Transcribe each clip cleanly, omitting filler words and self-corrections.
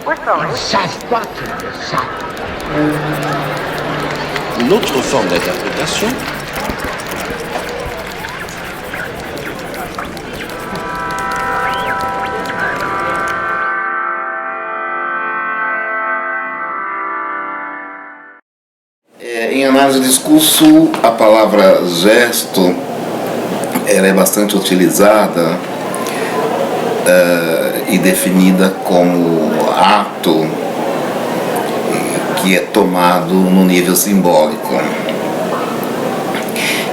Ça se passe, ça. Une autre forme d'interprétation em análise de discurso, a palavra gesto ela é bastante utilizada e definida como ato que é tomado no nível simbólico.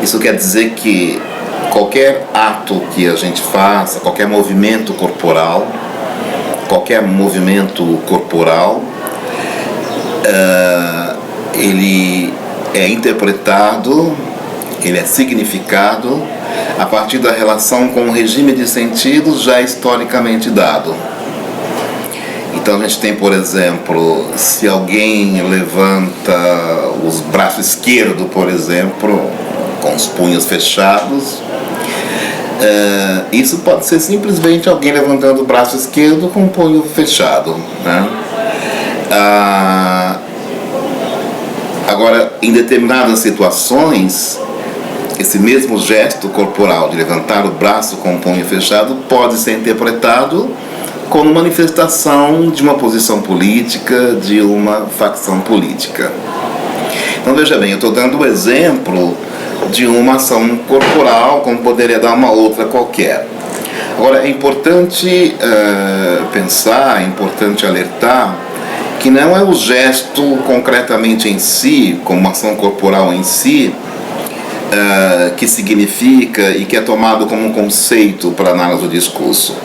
Isso quer dizer que qualquer ato que a gente faça, qualquer movimento corporal, ele é interpretado, ele é significado a partir da relação com o regime de sentidos já historicamente dado. Então a gente tem, por exemplo, se alguém levanta os braços esquerdo, por exemplo, com os punhos fechados, isso pode ser simplesmente alguém levantando o braço esquerdo com o punho fechado, né? Agora, em determinadas situações, esse mesmo gesto corporal de levantar o braço com o punho fechado pode ser interpretado como manifestação de uma posição política, de uma facção política. Então veja bem, eu estou dando o exemplo de uma ação corporal, como poderia dar uma outra qualquer. Agora é importante pensar, é importante alertar que não é o gesto concretamente em si, como uma ação corporal em si, que significa e que é tomado como um conceito para análise do discurso.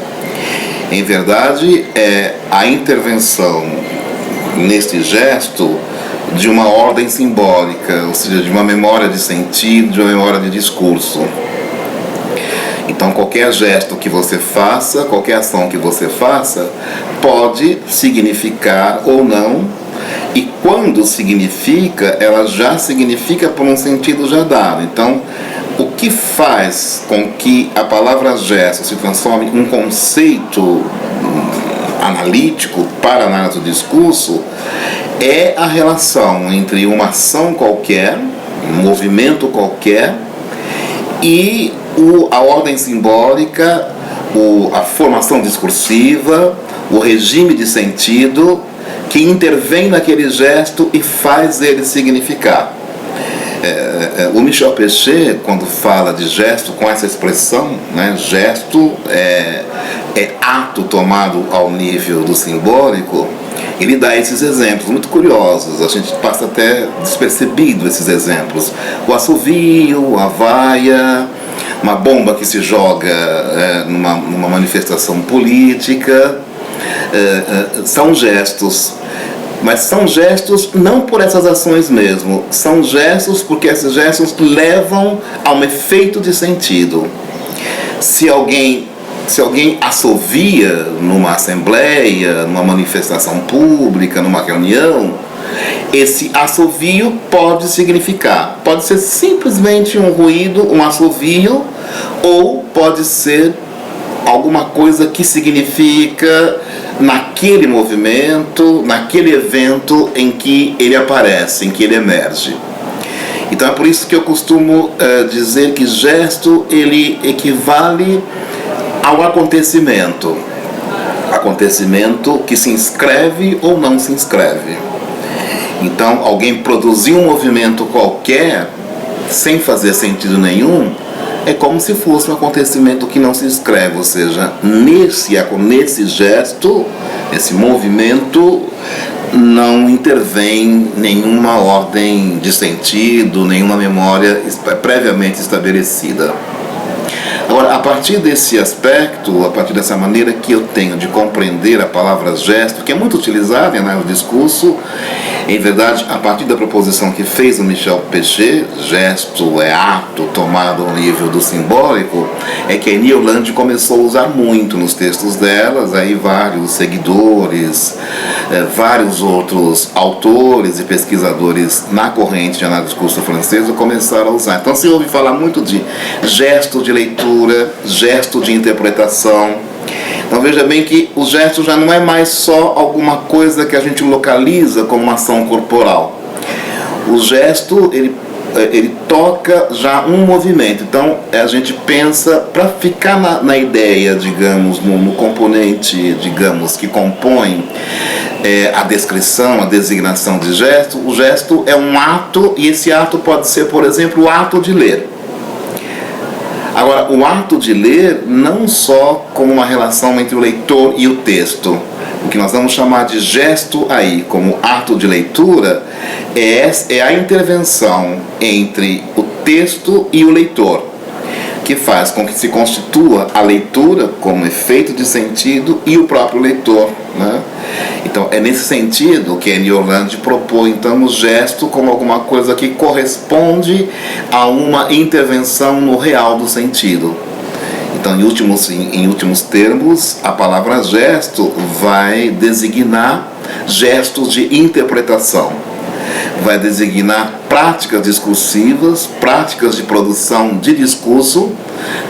Em verdade, é a intervenção neste gesto de uma ordem simbólica, ou seja, de uma memória de sentido, de uma memória de discurso. Então, qualquer gesto que você faça, qualquer ação que você faça, pode significar ou não, e quando significa, ela já significa por um sentido já dado. Então, o que faz com que a palavra gesto se transforme em um conceito analítico para a análise do discurso é a relação entre uma ação qualquer, um movimento qualquer, e a ordem simbólica, a formação discursiva, o regime de sentido que intervém naquele gesto e faz ele significar. O Michel Pechet, quando fala de gesto com essa expressão, né, gesto é ato tomado ao nível do simbólico, ele dá esses exemplos muito curiosos, a gente passa até despercebido esses exemplos. O assovio, a vaia, uma bomba que se joga numa manifestação política, são gestos. Mas são gestos não por essas ações mesmo, são gestos porque esses gestos levam a um efeito de sentido. Se alguém assovia numa assembleia, numa manifestação pública, numa reunião, esse assovio pode significar, pode ser simplesmente um ruído, um assovio, ou pode ser alguma coisa que significa naquele movimento, naquele evento em que ele aparece, em que ele emerge. Então é por isso que eu costumo dizer que gesto ele equivale ao acontecimento que se inscreve ou não se inscreve. Então alguém produzir um movimento qualquer sem fazer sentido nenhum é como se fosse um acontecimento que não se inscreve, ou seja, nesse gesto, esse movimento, não intervém nenhuma ordem de sentido, nenhuma memória previamente estabelecida. Agora, a partir desse aspecto, a partir dessa maneira que eu tenho de compreender a palavra gesto, que é muito utilizada no discurso, em verdade, a partir da proposição que fez o Michel Pechet, gesto é ato tomado ao nível do simbólico, é que a Eni Orlandi começou a usar muito nos textos delas, aí vários seguidores, vários outros autores e pesquisadores na corrente de análise do discurso francesa começaram a usar. Então se ouve falar muito de gesto de leitura, gesto de interpretação. Então veja bem que o gesto já não é mais só alguma coisa que a gente localiza como uma ação corporal. O gesto, ele toca já um movimento. Então a gente pensa, para ficar na ideia, digamos, no componente, digamos, que compõe a descrição, a designação de gesto, o gesto é um ato, e esse ato pode ser, por exemplo, o ato de ler. Agora, o ato de ler não só como uma relação entre o leitor e o texto. O que nós vamos chamar de gesto aí, como ato de leitura, é a intervenção entre o texto e o leitor, que faz com que se constitua a leitura como efeito de sentido e o próprio leitor, né? Então, é nesse sentido que Henry Orlandi propõe, então, o gesto como alguma coisa que corresponde a uma intervenção no real do sentido. Então, em últimos termos, a palavra gesto vai designar gestos de interpretação, vai designar práticas discursivas, práticas de produção de discurso,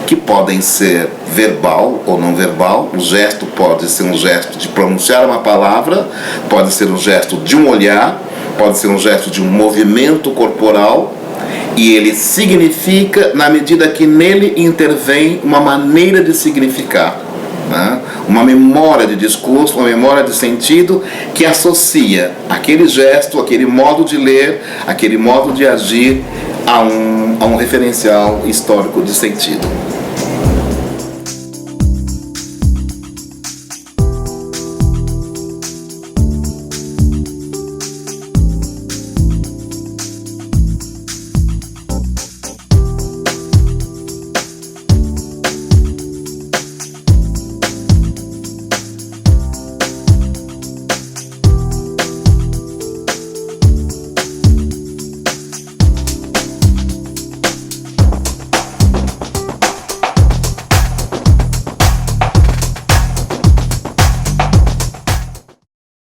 que podem ser verbal ou não verbal. O gesto pode ser um gesto de pronunciar uma palavra, pode ser um gesto de um olhar, pode ser um gesto de um movimento corporal, e ele significa na medida que nele intervém uma maneira de significar, né? Uma memória de discurso, uma memória de sentido que associa aquele gesto, aquele modo de ler, aquele modo de agir a um referencial histórico de sentido.